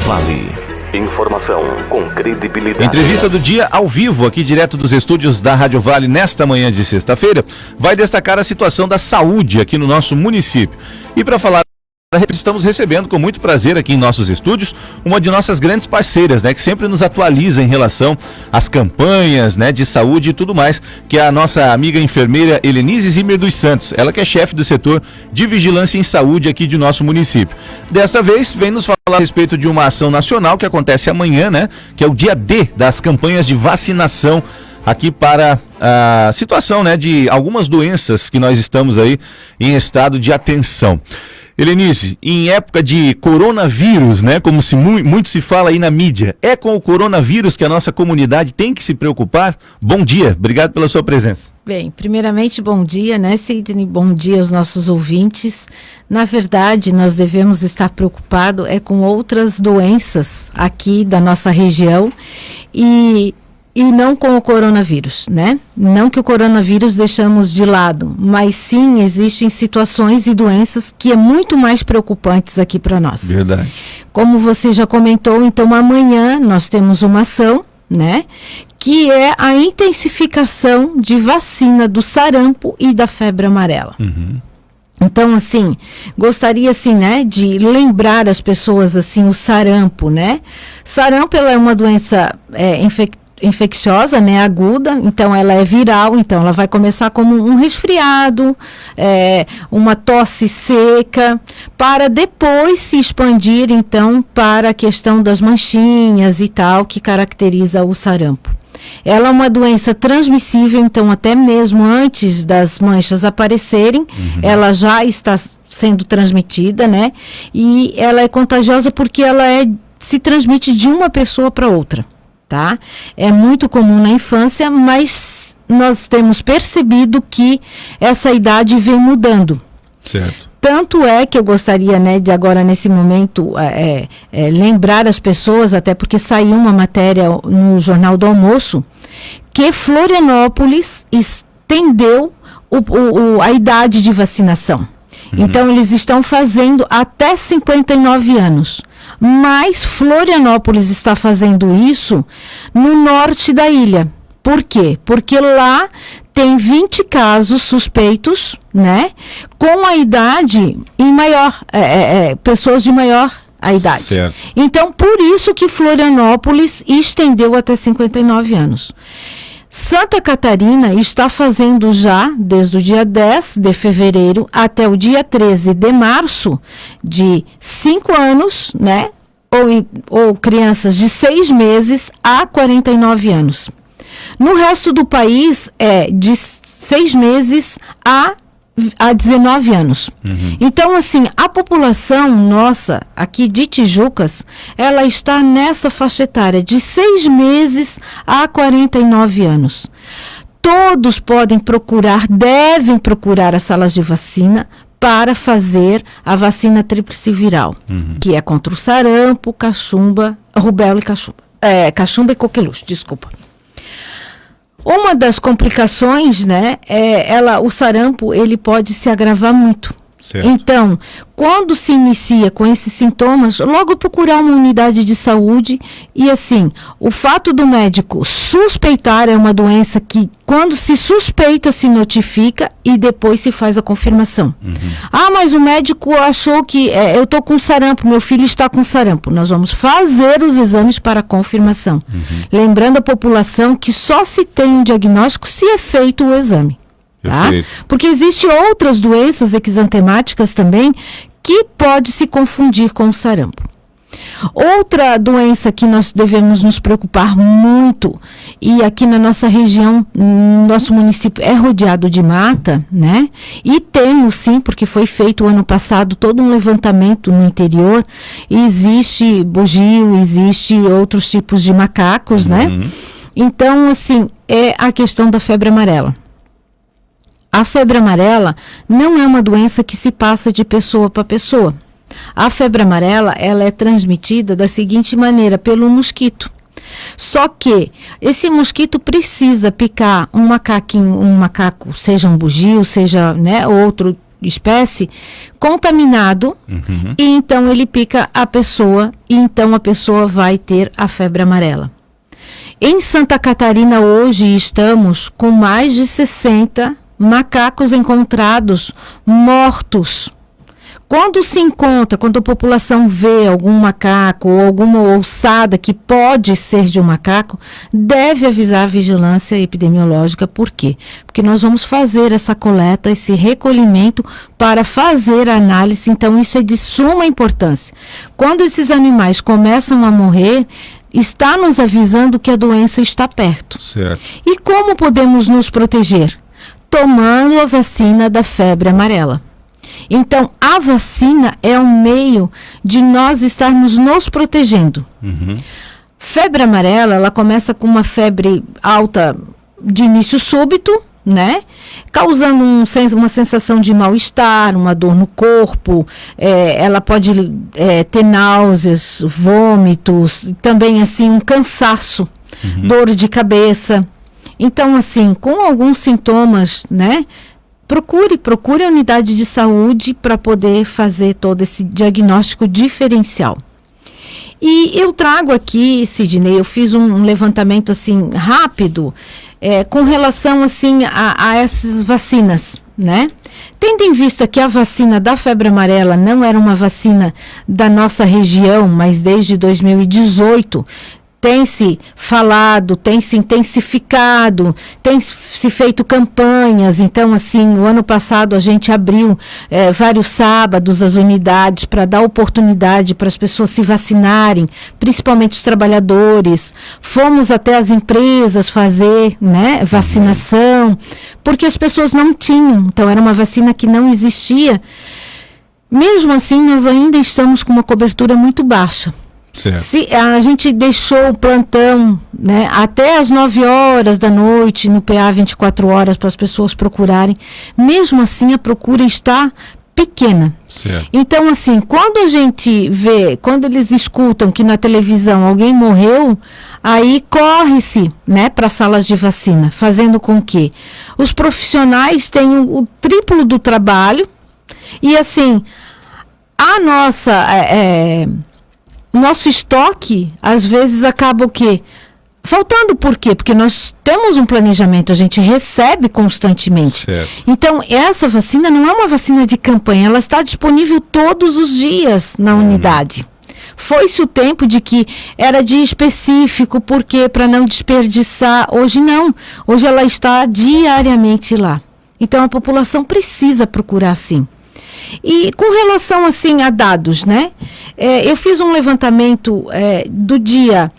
Vale. Informação com credibilidade. Entrevista do dia ao vivo, aqui direto dos estúdios da Rádio Vale, nesta manhã de sexta-feira, vai destacar a situação da saúde aqui no nosso município. E para falar, estamos recebendo com muito prazer aqui em nossos estúdios uma de nossas grandes parceiras, né, que sempre nos atualiza em relação às campanhas, né, de saúde e tudo mais, que é a nossa amiga enfermeira Helenise Zimmer dos Santos, ela que é chefe do setor de vigilância em saúde aqui de nosso município. Dessa vez vem nos falar a respeito de uma ação nacional que acontece amanhã, né, que é o dia D das campanhas de vacinação aqui para a situação, né, de algumas doenças que nós estamos aí em estado de atenção. Helenise, em época de coronavírus, né, como muito se fala aí na mídia, é com o coronavírus que a nossa comunidade tem que se preocupar? Bom dia, obrigado pela sua presença. Bem, primeiramente, bom dia, né, Sidney? Bom dia aos nossos ouvintes. Na verdade, nós devemos estar preocupados com outras doenças aqui da nossa região e não com o coronavírus, né? Não que o coronavírus deixamos de lado, mas sim existem situações e doenças que é muito mais preocupantes aqui para nós. Verdade. Como você já comentou, então amanhã nós temos uma ação, né? Que é a intensificação de vacina do sarampo e da febre amarela. Uhum. Então, assim, gostaria, assim, né, de lembrar as pessoas, assim, o sarampo, né? Sarampo, ela é uma doença infecciosa, né, aguda, então ela é viral, então ela vai começar como um resfriado, uma tosse seca, para depois se expandir, então, para a questão das manchinhas e tal, que caracteriza o sarampo. Ela é uma doença transmissível, então até mesmo antes das manchas aparecerem, ela já está sendo transmitida, né, e ela é contagiosa porque ela se transmite de uma pessoa para outra. Tá? É muito comum na infância, mas nós temos percebido que essa idade vem mudando. Certo. Tanto é que eu gostaria, né, de agora nesse momento lembrar as pessoas, até porque saiu uma matéria no Jornal do Almoço, que Florianópolis estendeu a idade de vacinação. Então, eles estão fazendo até 59 anos. Mas Florianópolis está fazendo isso no norte da ilha. Por quê? Porque lá tem 20 casos suspeitos, né? Com a idade em maior, pessoas de maior a idade. Certo. Então, por isso que Florianópolis estendeu até 59 anos. Santa Catarina está fazendo já, desde o dia 10 de fevereiro até o dia 13 de março, de 5 anos, né? Ou crianças de 6 meses a 49 anos. No resto do país, é de 6 meses a 19 anos. Então, assim, a população nossa, aqui de Tijucas, ela está nessa faixa etária de 6 meses a 49 anos. Todos podem procurar, devem procurar as salas de vacina para fazer a vacina tríplice viral, que é contra o sarampo, cachumba, rubéola e cachumba. Cachumba e coqueluche, desculpa. Uma das complicações, né, o sarampo, ele pode se agravar muito. Certo. Então, quando se inicia com esses sintomas, logo procurar uma unidade de saúde e, assim, o fato do médico suspeitar é uma doença que, quando se suspeita, se notifica e depois se faz a confirmação. Ah, mas o médico achou que eu estou com sarampo, meu filho está com sarampo. Nós vamos fazer os exames para confirmação. Lembrando a população que só se tem um diagnóstico se é feito o exame. Tá? Porque existem outras doenças exantemáticas também que pode se confundir com o sarampo. Outra doença que nós devemos nos preocupar muito, e aqui na nossa região, nosso município é rodeado de mata, né? E temos sim, porque foi feito o ano passado todo um levantamento no interior, existe bugio, existe outros tipos de macacos, né? Então, assim, é a questão da febre amarela. A febre amarela não é uma doença que se passa de pessoa para pessoa. A febre amarela, ela é transmitida da seguinte maneira, pelo mosquito. Só que esse mosquito precisa picar um macaco, seja um bugio, seja, né, outro espécie, contaminado, e então ele pica a pessoa, e então a pessoa vai ter a febre amarela. Em Santa Catarina hoje estamos com mais de 60 macacos encontrados mortos. Quando a população vê algum macaco ou alguma ossada que pode ser de um macaco, deve avisar a vigilância epidemiológica. Por quê? Porque nós vamos fazer essa coleta, esse recolhimento para fazer a análise. Então, isso é de suma importância. Quando esses animais começam a morrer, está nos avisando que a doença está perto. Certo. E como podemos nos proteger? Tomando a vacina da febre amarela. Então, a vacina é um meio de nós estarmos nos protegendo. Febre amarela, ela começa com uma febre alta de início súbito, né? Causando uma sensação de mal-estar, uma dor no corpo, ela pode ter náuseas, vômitos, também assim um cansaço, dor de cabeça. Então, assim, com alguns sintomas, né? Procure a unidade de saúde para poder fazer todo esse diagnóstico diferencial. E eu trago aqui, Sidney, eu fiz um levantamento assim rápido com relação assim a essas vacinas, né? Tendo em vista que a vacina da febre amarela não era uma vacina da nossa região, mas desde 2018 tem se falado, tem se intensificado, tem se feito campanhas. Então, assim, o ano passado a gente abriu vários sábados as unidades para dar oportunidade para as pessoas se vacinarem, principalmente os trabalhadores. Fomos até as empresas fazer, né, vacinação, porque as pessoas não tinham. Então, era uma vacina que não existia. Mesmo assim, nós ainda estamos com uma cobertura muito baixa. Certo. Se a gente deixou o plantão, né, até as 9 horas da noite no PA 24 horas para as pessoas procurarem, mesmo assim a procura está pequena. Certo. Então, assim, quando a gente vê, quando eles escutam que na televisão alguém morreu, aí corre-se, né, para salas de vacina, fazendo com que os profissionais tenham o triplo do trabalho e, assim, a nosso estoque, às vezes, acaba o quê? Faltando. Por quê? Porque nós temos um planejamento, a gente recebe constantemente. Certo. Então, essa vacina não é uma vacina de campanha, ela está disponível todos os dias na unidade. Foi-se o tempo de que era dia específico, porque para não desperdiçar. Hoje não. Hoje ela está diariamente lá. Então, a população precisa procurar sim. E com relação assim a dados, né? Eu fiz um levantamento do dia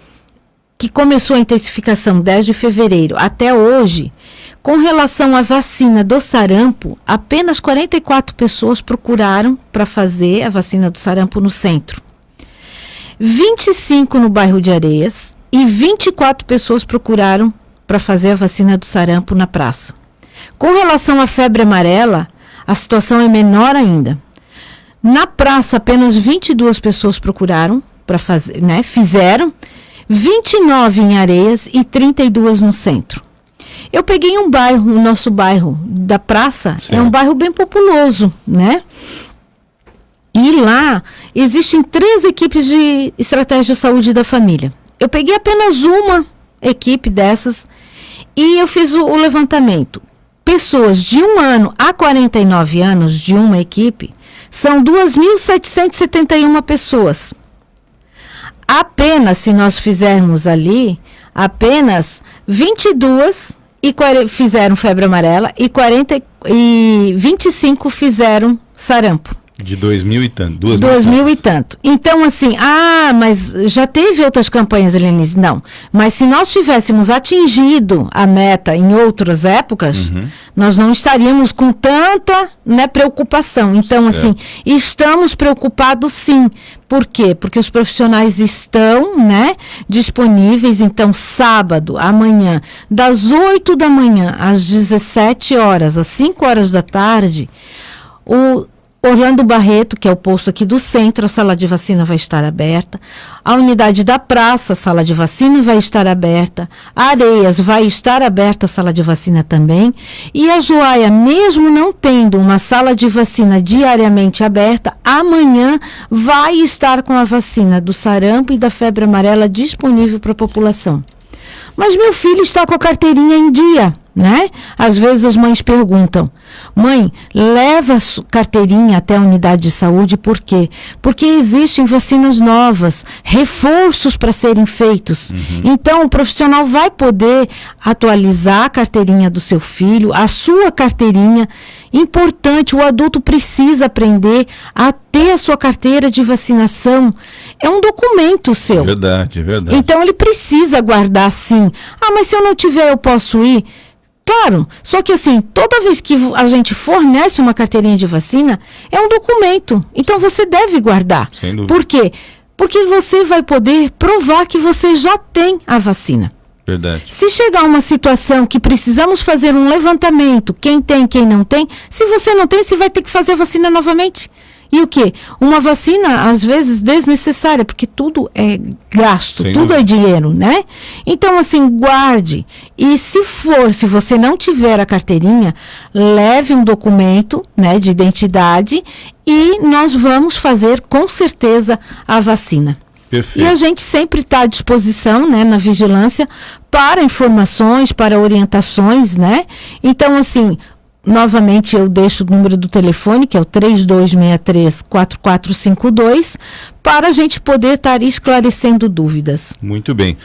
que começou a intensificação, 10 de fevereiro, até hoje. Com relação à vacina do sarampo, apenas 44 pessoas procuraram para fazer a vacina do sarampo no centro. 25 no bairro de Areias e 24 pessoas procuraram para fazer a vacina do sarampo na praça. Com relação à febre amarela, a situação é menor ainda. Na praça, apenas 22 pessoas procuraram para fazer, né? Fizeram 29 em Areias e 32 no centro. Eu peguei um bairro, o nosso bairro da praça, é um bairro bem populoso, né? E lá existem 3 equipes de estratégia de saúde da família. Eu peguei apenas uma equipe dessas e eu fiz o levantamento. Pessoas de 1 ano a 49 anos de uma equipe são 2.771 pessoas. Apenas, se nós fizermos ali, apenas 22 fizeram febre amarela e 25 fizeram sarampo. De 2000 e tanto. 2000 e tanto. Então, assim, mas já teve outras campanhas, Helenise? Não. Mas se nós tivéssemos atingido a meta em outras épocas, nós não estaríamos com tanta, né, preocupação. Então, assim, estamos preocupados sim. Por quê? Porque os profissionais estão, né, disponíveis. Então, sábado, amanhã, das 8 da manhã às 17 horas, às 5 horas da tarde, Orlando Barreto, que é o posto aqui do centro, a sala de vacina vai estar aberta. A unidade da praça, a sala de vacina vai estar aberta. A Areias vai estar aberta a sala de vacina também. E a Joaia, mesmo não tendo uma sala de vacina diariamente aberta, amanhã vai estar com a vacina do sarampo e da febre amarela disponível para a população. Mas meu filho está com a carteirinha em dia, né? Às vezes as mães perguntam: mãe, leva a carteirinha até a unidade de saúde, por quê? Porque existem vacinas novas, reforços para serem feitos. Então o profissional vai poder atualizar a carteirinha do seu filho, a sua carteirinha. Importante, o adulto precisa aprender a ter a sua carteira de vacinação. É um documento seu. Verdade, verdade. Então ele precisa guardar sim. Ah, mas se eu não tiver, eu posso ir? Claro, só que assim, toda vez que a gente fornece uma carteirinha de vacina, é um documento. Então você deve guardar. Sem dúvida. Por quê? Porque você vai poder provar que você já tem a vacina. Verdade. Se chegar uma situação que precisamos fazer um levantamento, quem tem, quem não tem, se você não tem, você vai ter que fazer a vacina novamente. E o quê? Uma vacina, às vezes, desnecessária, porque tudo é gasto, Sem tudo dúvida. é dinheiro, né? Então, assim, guarde. E se você não tiver a carteirinha, leve um documento, né, de identidade e nós vamos fazer, com certeza, a vacina. Perfeito. E a gente sempre está à disposição, né, na vigilância, para informações, para orientações, né? Então, assim, novamente eu deixo o número do telefone, que é o 3263-4452, para a gente poder estar esclarecendo dúvidas. Muito bem.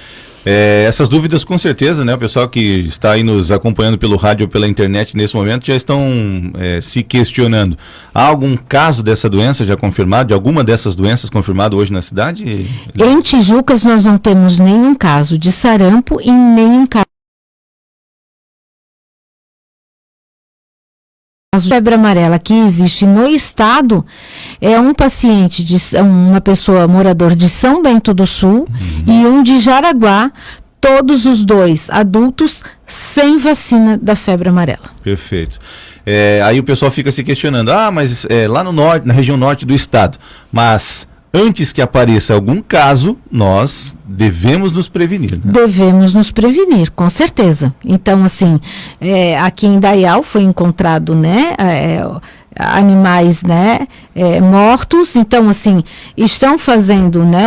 Essas dúvidas, com certeza, né? O pessoal que está aí nos acompanhando pelo rádio ou pela internet nesse momento já estão se questionando. Há algum caso dessa doença já confirmado, de alguma dessas doenças confirmado hoje na cidade? Em Tijucas nós não temos nenhum caso de sarampo e nenhum caso de febre amarela que existe no estado. É um paciente, uma pessoa morador de São Bento do Sul e um de Jaraguá, todos os dois adultos sem vacina da febre amarela. Perfeito. Aí o pessoal fica se questionando, mas lá no norte, na região norte do estado, mas antes que apareça algum caso, nós devemos nos prevenir, né? Devemos nos prevenir, com certeza. Então, assim, aqui em Dayal foi encontrado, né, animais, né, mortos. Então, assim, estão fazendo, né,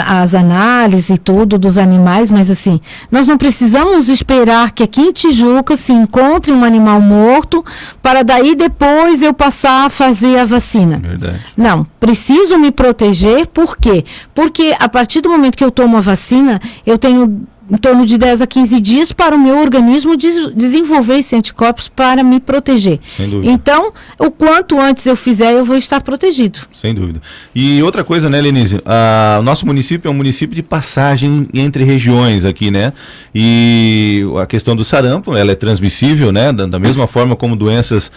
as análises e tudo dos animais, mas assim, nós não precisamos esperar que aqui em Tijuca se encontre um animal morto para daí depois eu passar a fazer a vacina. Verdade. Não, preciso me proteger, por quê? Porque a partir do momento que eu tomo a vacina, eu tenho em torno de 10 a 15 dias para o meu organismo desenvolver esse anticorpos para me proteger. Sem dúvida. Então, o quanto antes eu fizer, eu vou estar protegido. Sem dúvida. E outra coisa, né, Lenise? O nosso município é um município de passagem entre regiões aqui, né? E a questão do sarampo, ela é transmissível, né? Da mesma forma como doenças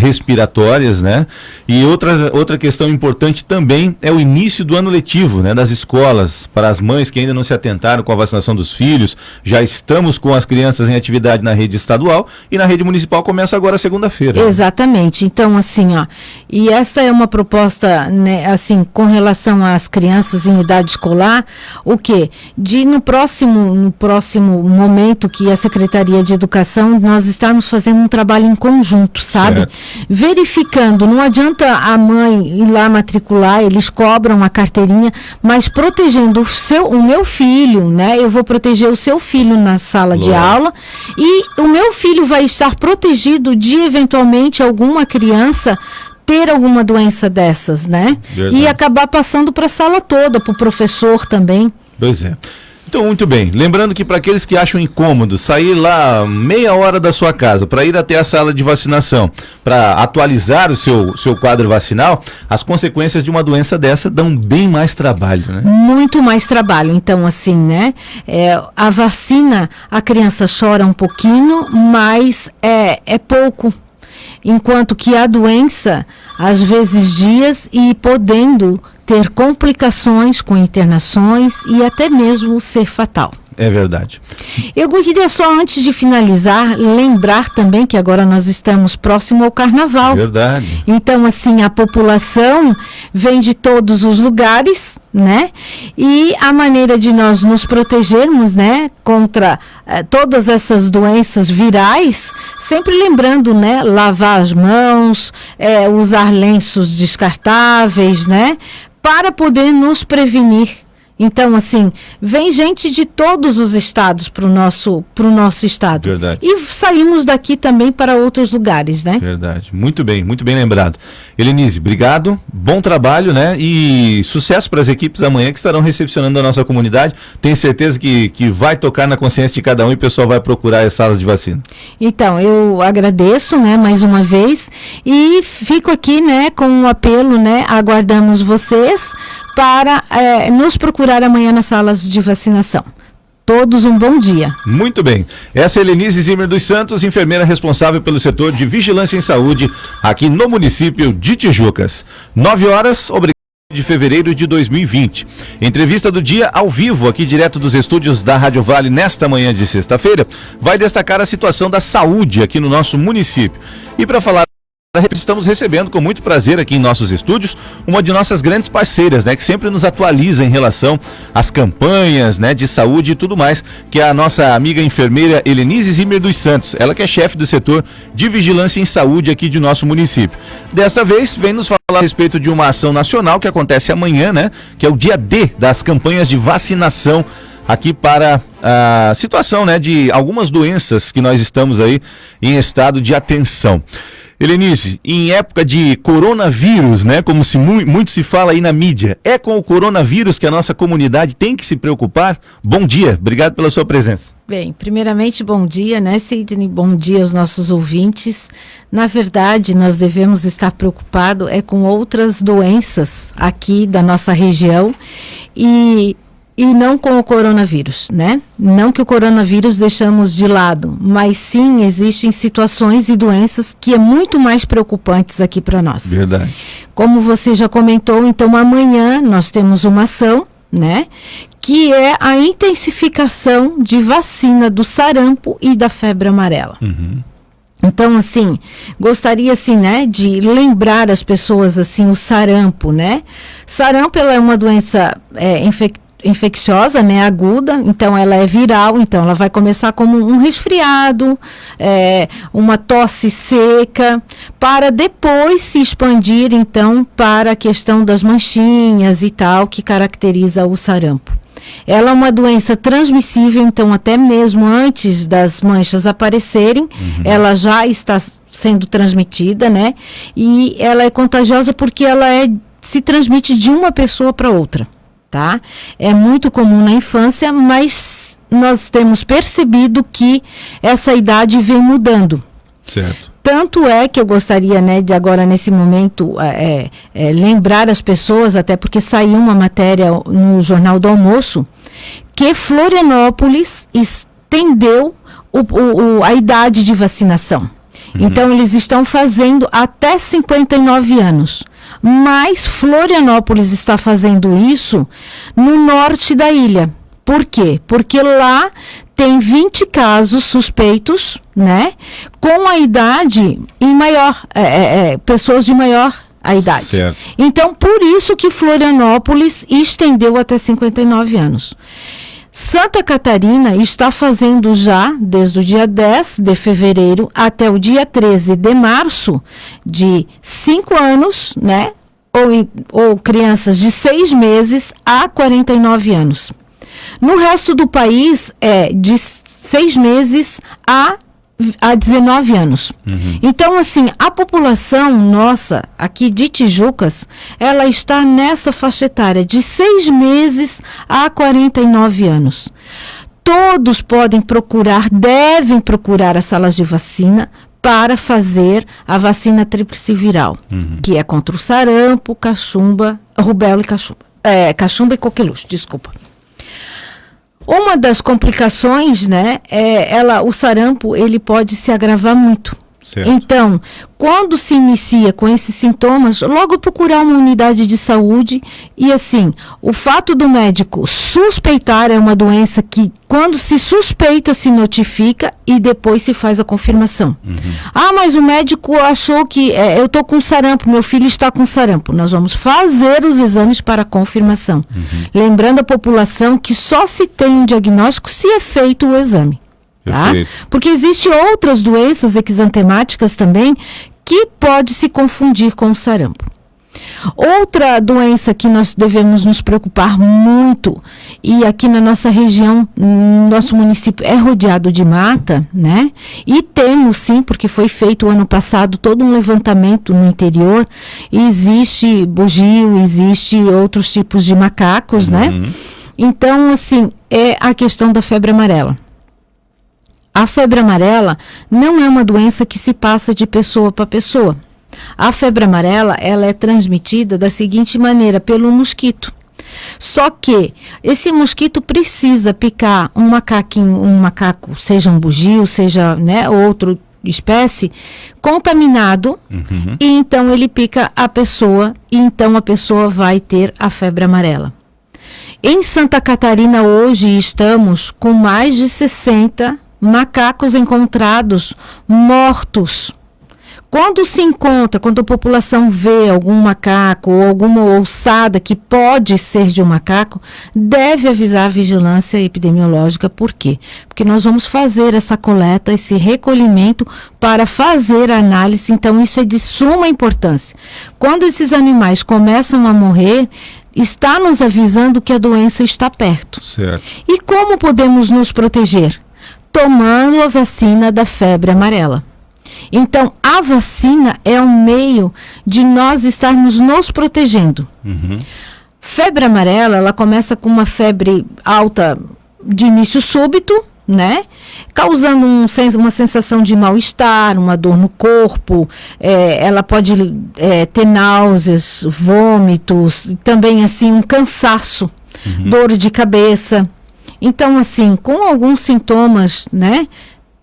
respiratórias, né? E outra questão importante também é o início do ano letivo, né? Das escolas, para as mães que ainda não se atentaram com a vacinação dos filhos. Já estamos com as crianças em atividade na rede estadual e na rede municipal começa agora segunda-feira. Exatamente. Então, assim, e essa é uma proposta, né, assim, com relação às crianças em idade escolar, o quê? No próximo momento que a Secretaria de Educação, nós estarmos fazendo um trabalho em conjunto, sabe? Certo. Verificando, não adianta a mãe ir lá matricular, eles cobram a carteirinha, mas protegendo o meu filho, né? Eu vou proteger o seu filho na sala de aula e o meu filho vai estar protegido de eventualmente alguma criança ter alguma doença dessas, né? Verdade. E acabar passando para a sala toda, para o professor também. Pois é. Então, muito bem. Lembrando que para aqueles que acham incômodo sair lá meia hora da sua casa para ir até a sala de vacinação, para atualizar o seu quadro vacinal, as consequências de uma doença dessa dão bem mais trabalho, né? Muito mais trabalho. Então, assim, né? A vacina, a criança chora um pouquinho, mas é pouco. Enquanto que a doença, às vezes dias e podendo ter complicações com internações e até mesmo ser fatal. É verdade. Eu queria só, antes de finalizar, lembrar também que agora nós estamos próximo ao Carnaval. Verdade. Então, assim, a população vem de todos os lugares, né? E a maneira de nós nos protegermos, né, contra todas essas doenças virais, sempre lembrando, né, lavar as mãos, usar lenços descartáveis, né, para poder nos prevenir. Então, assim, vem gente de todos os estados para o nosso estado. Verdade. E saímos daqui também para outros lugares, né? Verdade. Muito bem lembrado. Helenise, obrigado, bom trabalho, né? E sucesso para as equipes amanhã que estarão recepcionando a nossa comunidade. Tenho certeza que vai tocar na consciência de cada um e o pessoal vai procurar as salas de vacina. Então, eu agradeço, né, mais uma vez e fico aqui, né, com um apelo, né? Aguardamos vocês para nos procurar amanhã nas salas de vacinação. Todos um bom dia. Muito bem. Essa é Helenise Zimmer dos Santos, enfermeira responsável pelo setor de vigilância em saúde aqui no município de Tijucas. 9h, obrigado. De fevereiro de 2020. Entrevista do dia ao vivo, aqui direto dos estúdios da Rádio Vale, nesta manhã de sexta-feira, vai destacar a situação da saúde aqui no nosso município. E para falar, estamos recebendo com muito prazer aqui em nossos estúdios uma de nossas grandes parceiras, né, que sempre nos atualiza em relação às campanhas, né, de saúde e tudo mais, que é a nossa amiga enfermeira Helenise Zimmer dos Santos, ela que é chefe do setor de vigilância em saúde aqui de nosso município. Dessa vez vem nos falar a respeito de uma ação nacional que acontece amanhã, né, que é o dia D das campanhas de vacinação aqui para a situação, né, de algumas doenças que nós estamos aí em estado de atenção. Helenise, em época de coronavírus, né, como muito se fala aí na mídia, é com o coronavírus que a nossa comunidade tem que se preocupar? Bom dia, obrigado pela sua presença. Bem, primeiramente, bom dia, né, Sidney? Bom dia aos nossos ouvintes. Na verdade, nós devemos estar preocupados com outras doenças aqui da nossa região e não com o coronavírus, né? Não que o coronavírus deixamos de lado, mas sim existem situações e doenças que é muito mais preocupantes aqui para nós. Verdade. Como você já comentou, então amanhã nós temos uma ação, né? Que é a intensificação de vacina do sarampo e da febre amarela. Uhum. Então, assim, gostaria, assim, né, de lembrar as pessoas, assim, o sarampo, né? Sarampo, ela é uma doença infecciosa, né, aguda, então ela é viral, então ela vai começar como um resfriado, uma tosse seca, para depois se expandir, então, para a questão das manchinhas e tal, que caracteriza o sarampo. Ela é uma doença transmissível, então até mesmo antes das manchas aparecerem, ela já está sendo transmitida, né, e ela é contagiosa porque ela se transmite de uma pessoa para outra. Tá? É muito comum na infância, mas nós temos percebido que essa idade vem mudando. Certo. Tanto é que eu gostaria, né, de agora nesse momento lembrar as pessoas, até porque saiu uma matéria no Jornal do Almoço, que Florianópolis estendeu a idade de vacinação. Então, eles estão fazendo até 59 anos. Mas Florianópolis está fazendo isso no norte da ilha. Por quê? Porque lá tem 20 casos suspeitos, né? Com a idade em maior, pessoas de maior a idade. Certo. Então, por isso que Florianópolis estendeu até 59 anos. Santa Catarina está fazendo já, desde o dia 10 de fevereiro até o dia 13 de março, de 5 anos, né? Ou crianças de 6 meses a 49 anos. No resto do país, é de 6 meses a 19 anos. Então, assim, a população nossa, aqui de Tijucas, ela está nessa faixa etária de 6 meses a 49 anos. Todos podem procurar, devem procurar as salas de vacina para fazer a vacina tríplice viral, que é contra o sarampo, cachumba, rubéola e cachumba. Cachumba e coqueluche, desculpa. Uma das complicações, né, o sarampo, ele pode se agravar muito Certo. Então, quando se inicia com esses sintomas, logo procurar uma unidade de saúde e assim, o fato do médico suspeitar é uma doença que quando se suspeita se notifica e depois se faz a confirmação. Ah, mas o médico achou que eu estou com sarampo, meu filho está com sarampo. Nós vamos fazer os exames para confirmação. Lembrando a população que só se tem um diagnóstico se é feito o exame. Tá? Porque existem outras doenças exantemáticas também que pode se confundir com o sarampo. Outra doença que nós devemos nos preocupar muito, e aqui na nossa região, nosso município é rodeado de mata, né? E temos sim, porque foi feito o ano passado todo um levantamento no interior, existe bugio, existe outros tipos de macacos, né? Então, assim, é a questão da febre amarela. A febre amarela não é uma doença que se passa de pessoa para pessoa. A febre amarela, ela é transmitida da seguinte maneira, pelo mosquito. Só que esse mosquito precisa picar um macaco, seja um bugio, seja, né, outra espécie, contaminado, e então ele pica a pessoa, e então a pessoa vai ter a febre amarela. Em Santa Catarina hoje estamos com mais de 60 macacos encontrados mortos. Quando a população vê algum macaco ou alguma ossada que pode ser de um macaco, deve avisar a vigilância epidemiológica. Por quê? Porque nós vamos fazer essa coleta, esse recolhimento para fazer a análise, então isso é de suma importância. Quando esses animais começam a morrer, está nos avisando que a doença está perto. Certo. E como podemos nos proteger? Tomando a vacina da febre amarela. Então, a vacina é um meio de nós estarmos nos protegendo. Febre amarela, ela começa com uma febre alta de início súbito, né? Causando uma sensação de mal-estar, uma dor no corpo, ela pode ter náuseas, vômitos, também assim um cansaço, dor de cabeça. Então, assim, com alguns sintomas, né,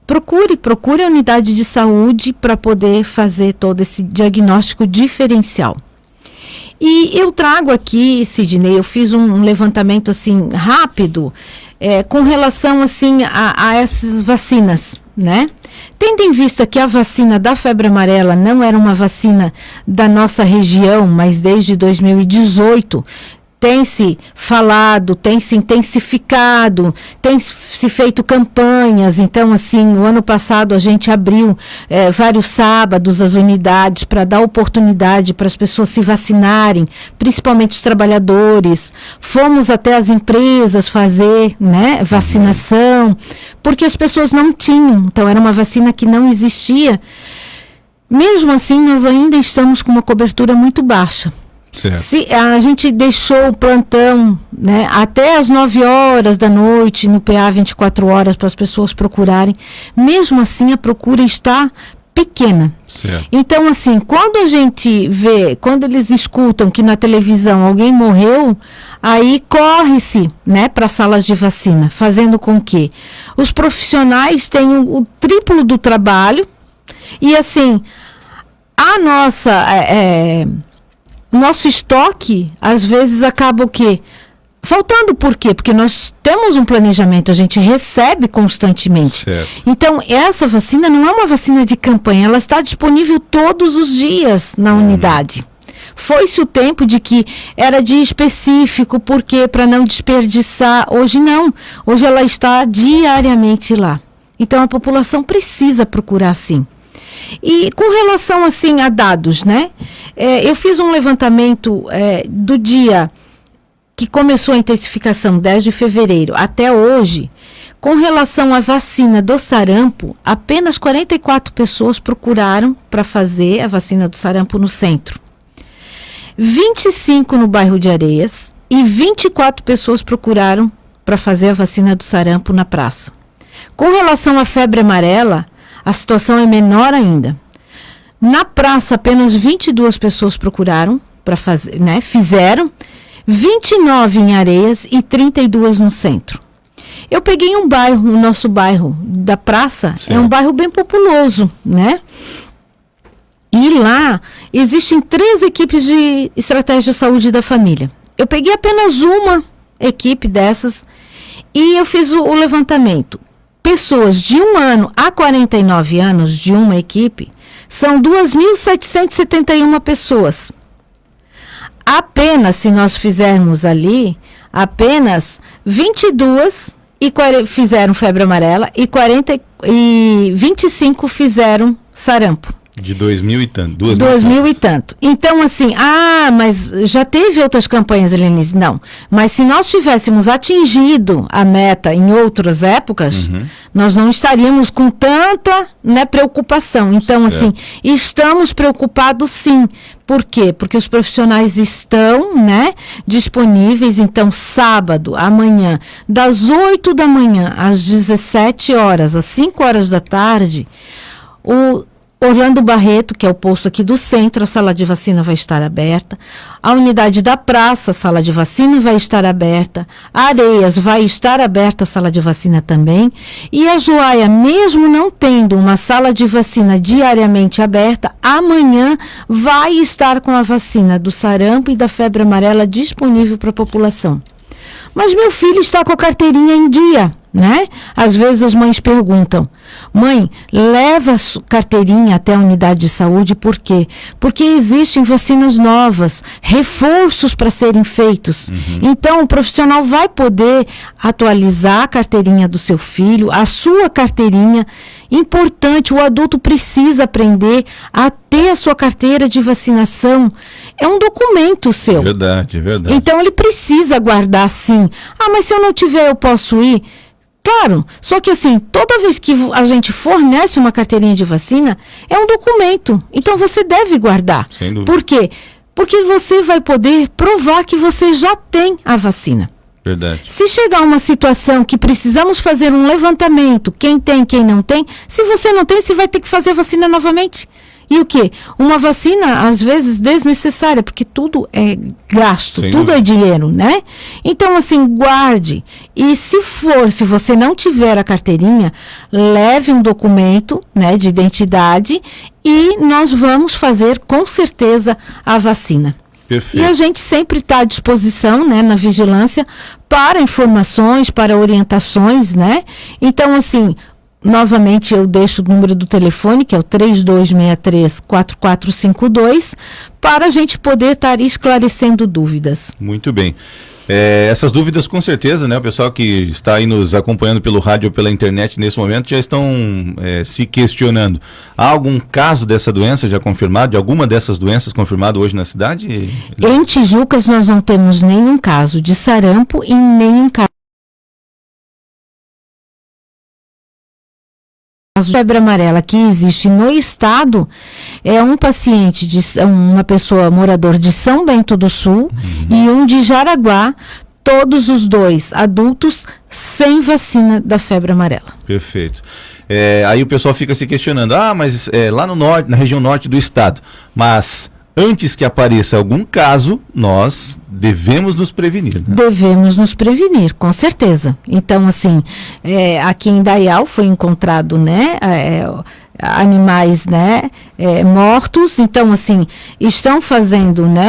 procure a unidade de saúde para poder fazer todo esse diagnóstico diferencial. E eu trago aqui, Sidney, eu fiz um levantamento, assim, rápido, com relação, assim, a essas vacinas, né? Tendo em vista que a vacina da febre amarela não era uma vacina da nossa região, mas desde 2018, tem se falado, tem se intensificado, tem se feito campanhas. Então, assim, o ano passado a gente abriu vários sábados as unidades para dar oportunidade para as pessoas se vacinarem, principalmente os trabalhadores. Fomos até as empresas fazer, né, vacinação, porque as pessoas não tinham. Então, era uma vacina que não existia. Mesmo assim, nós ainda estamos com uma cobertura muito baixa. Certo. Se a gente deixou o plantão, né, até as 9 horas da noite no PA 24 horas para as pessoas procurarem, mesmo assim a procura está pequena. Certo. Então, assim, quando a gente vê, quando eles escutam que na televisão alguém morreu, aí corre-se, né, para salas de vacina, fazendo com que os profissionais tenham o triplo do trabalho e, assim, a nosso estoque, às vezes, acaba o quê? Faltando. Por quê? Porque nós temos um planejamento, a gente recebe constantemente. Certo. Então, essa vacina não é uma vacina de campanha, ela está disponível todos os dias na unidade. Foi-se o tempo de que era dia específico, porque para não desperdiçar. Hoje não, hoje ela está diariamente lá. Então, a população precisa procurar sim. E com relação, assim, a dados, né? Eu fiz um levantamento do dia que começou a intensificação, 10 de fevereiro, até hoje. Com relação à vacina do sarampo, apenas 44 pessoas procuraram para fazer a vacina do sarampo no centro. 25 no bairro de Areias e 24 pessoas procuraram para fazer a vacina do sarampo na praça. Com relação à febre amarela, a situação é menor ainda. Na praça, apenas 22 pessoas procuraram para fazer, né? Fizeram 29 em Areias e 32 no centro. Eu peguei um bairro, o nosso bairro da Praça, Certo. é um bairro bem populoso, né? E lá existem 3 equipes de estratégia de saúde da família. Eu peguei apenas uma equipe dessas e eu fiz o levantamento. Pessoas de 1 ano a 49 anos de uma equipe são 2.771 pessoas. Apenas, se nós fizermos ali, apenas 22 fizeram febre amarela e 25 fizeram sarampo. De 2000 e tanto. 2000 e tanto. Então, assim, mas já teve outras campanhas, Helenise? Não. Mas se nós tivéssemos atingido a meta em outras épocas, nós não estaríamos com tanta, né, preocupação. Então, Certo. assim, estamos preocupados sim. Por quê? Porque os profissionais estão, né, disponíveis. Então, sábado, amanhã, das 8 da manhã às 17 horas, às 5 horas da tarde, o Orlando Barreto, que é o posto aqui do centro, a sala de vacina vai estar aberta. A unidade da praça, a sala de vacina vai estar aberta. A Areias vai estar aberta a sala de vacina também. E a Joaia, mesmo não tendo uma sala de vacina diariamente aberta, amanhã vai estar com a vacina do sarampo e da febre amarela disponível para a população. Mas meu filho está com a carteirinha em dia, né? Às vezes as mães perguntam: mãe, leva a carteirinha até a unidade de saúde, por quê? Porque existem vacinas novas, reforços para serem feitos. Então o profissional vai poder atualizar a carteirinha do seu filho, a sua carteirinha. Importante, o adulto precisa aprender a ter a sua carteira de vacinação. É um documento seu. Verdade, verdade. Então ele precisa guardar sim. Mas se eu não tiver, eu posso ir? Claro, só que assim, toda vez que a gente fornece uma carteirinha de vacina, é um documento. Então você deve guardar. Sem dúvida. Por quê? Porque você vai poder provar que você já tem a vacina. Verdade. Se chegar uma situação que precisamos fazer um levantamento, quem tem, quem não tem, se você não tem, você vai ter que fazer a vacina novamente. E o quê? Uma vacina, às vezes, desnecessária, porque tudo é gasto, Sem tudo dúvida. é dinheiro, né? Então, assim, guarde. E se você não tiver a carteirinha, leve um documento, né, de identidade e nós vamos fazer, com certeza, a vacina. Perfeito. E a gente sempre está à disposição, né, na vigilância, para informações, para orientações, né? Então, assim, novamente eu deixo o número do telefone, que é o 3263-4452, para a gente poder estar esclarecendo dúvidas. Muito bem. Essas dúvidas, com certeza, né? O pessoal que está aí nos acompanhando pelo rádio ou pela internet nesse momento já estão se questionando. Há algum caso dessa doença já confirmado, de alguma dessas doenças confirmado hoje na cidade? Em Tijucas nós não temos nenhum caso de sarampo e nenhum caso de febre amarela que existe no estado. É um paciente, uma pessoa morador de São Bento do Sul e um de Jaraguá, todos os dois adultos sem vacina da febre amarela. Perfeito. Aí o pessoal fica se questionando, mas lá no norte, na região norte do estado, mas antes que apareça algum caso, nós devemos nos prevenir, né? Devemos nos prevenir, com certeza. Então, assim, aqui em Dayal foi encontrado, né, animais, né, mortos. Então, assim, estão fazendo, né,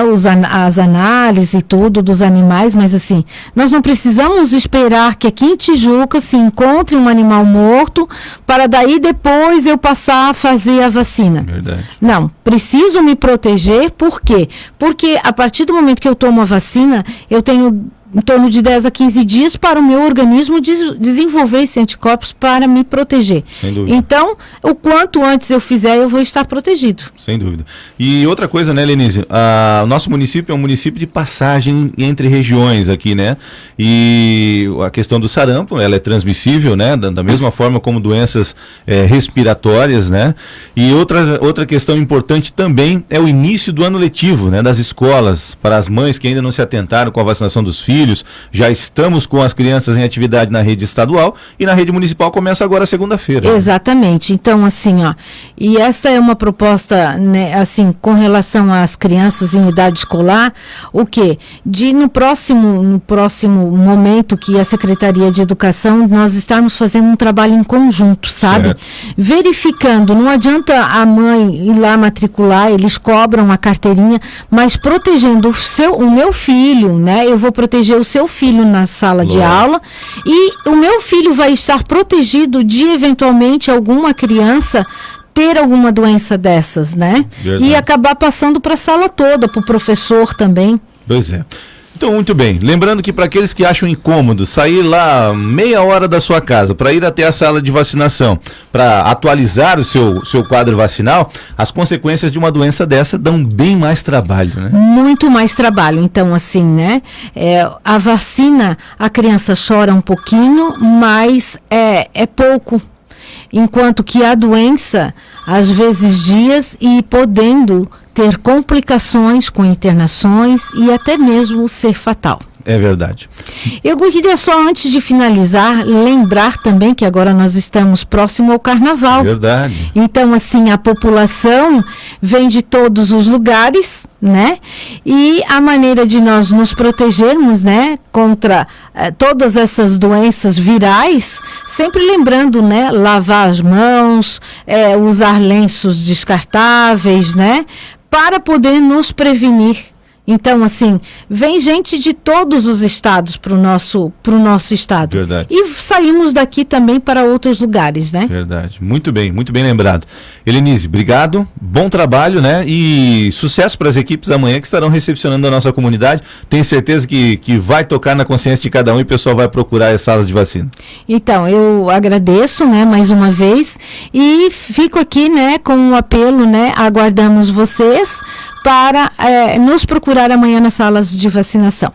as análises e tudo dos animais, mas assim, nós não precisamos esperar que aqui em Tijuca se encontre um animal morto para daí depois eu passar a fazer a vacina. Verdade. Não, preciso me proteger, por quê? Porque a partir do momento que eu tomo a vacina, eu tenho em torno de 10 a 15 dias para o meu organismo desenvolver esse anticorpos para me proteger. Sem dúvida. Então, o quanto antes eu fizer, eu vou estar protegido. Sem dúvida. E outra coisa, né, Lenise? O nosso município é um município de passagem entre regiões aqui, né? E a questão do sarampo, ela é transmissível, né? Da mesma forma como doenças respiratórias, né? E outra questão importante também é o início do ano letivo, né? Das escolas, para as mães que ainda não se atentaram com a vacinação dos filhos, filhos. Já estamos com as crianças em atividade na rede estadual e na rede municipal começa agora segunda-feira. Exatamente. Então, assim, ó, e essa é uma proposta, né, assim, com relação às crianças em idade escolar, o quê? No próximo momento que a Secretaria de Educação, nós estarmos fazendo um trabalho em conjunto, sabe? Certo. Verificando, não adianta a mãe ir lá matricular, eles cobram a carteirinha, mas protegendo o meu filho, né? Eu vou proteger o seu filho na sala de aula e o meu filho vai estar protegido de eventualmente alguma criança ter alguma doença dessas, né? Verdade. E acabar passando para a sala toda, para o professor também. Pois é. Então, muito bem. Lembrando que para aqueles que acham incômodo sair lá meia hora da sua casa para ir até a sala de vacinação, para atualizar o seu quadro vacinal, as consequências de uma doença dessa dão bem mais trabalho, né? Muito mais trabalho. Então, assim, né? A vacina, a criança chora um pouquinho, mas é pouco. Enquanto que a doença, às vezes dias e podendo ter complicações com internações e até mesmo ser fatal. É verdade. Eu queria só, antes de finalizar, lembrar também que agora nós estamos próximo ao Carnaval. Verdade. Então, assim, a população vem de todos os lugares, né? E a maneira de nós nos protegermos, né, contra todas essas doenças virais, sempre lembrando, né, lavar as mãos, usar lenços descartáveis, né, para poder nos prevenir. Então, assim, vem gente de todos os estados para o nosso estado. Verdade. E saímos daqui também para outros lugares, né? Verdade. Muito bem lembrado. Helenise, obrigado, bom trabalho, né? E sucesso para as equipes amanhã que estarão recepcionando a nossa comunidade. Tenho certeza que vai tocar na consciência de cada um e o pessoal vai procurar as salas de vacina. Então, eu agradeço, né, mais uma vez e fico aqui, né, com um apelo, né? Aguardamos vocês para nos procurar amanhã nas salas de vacinação.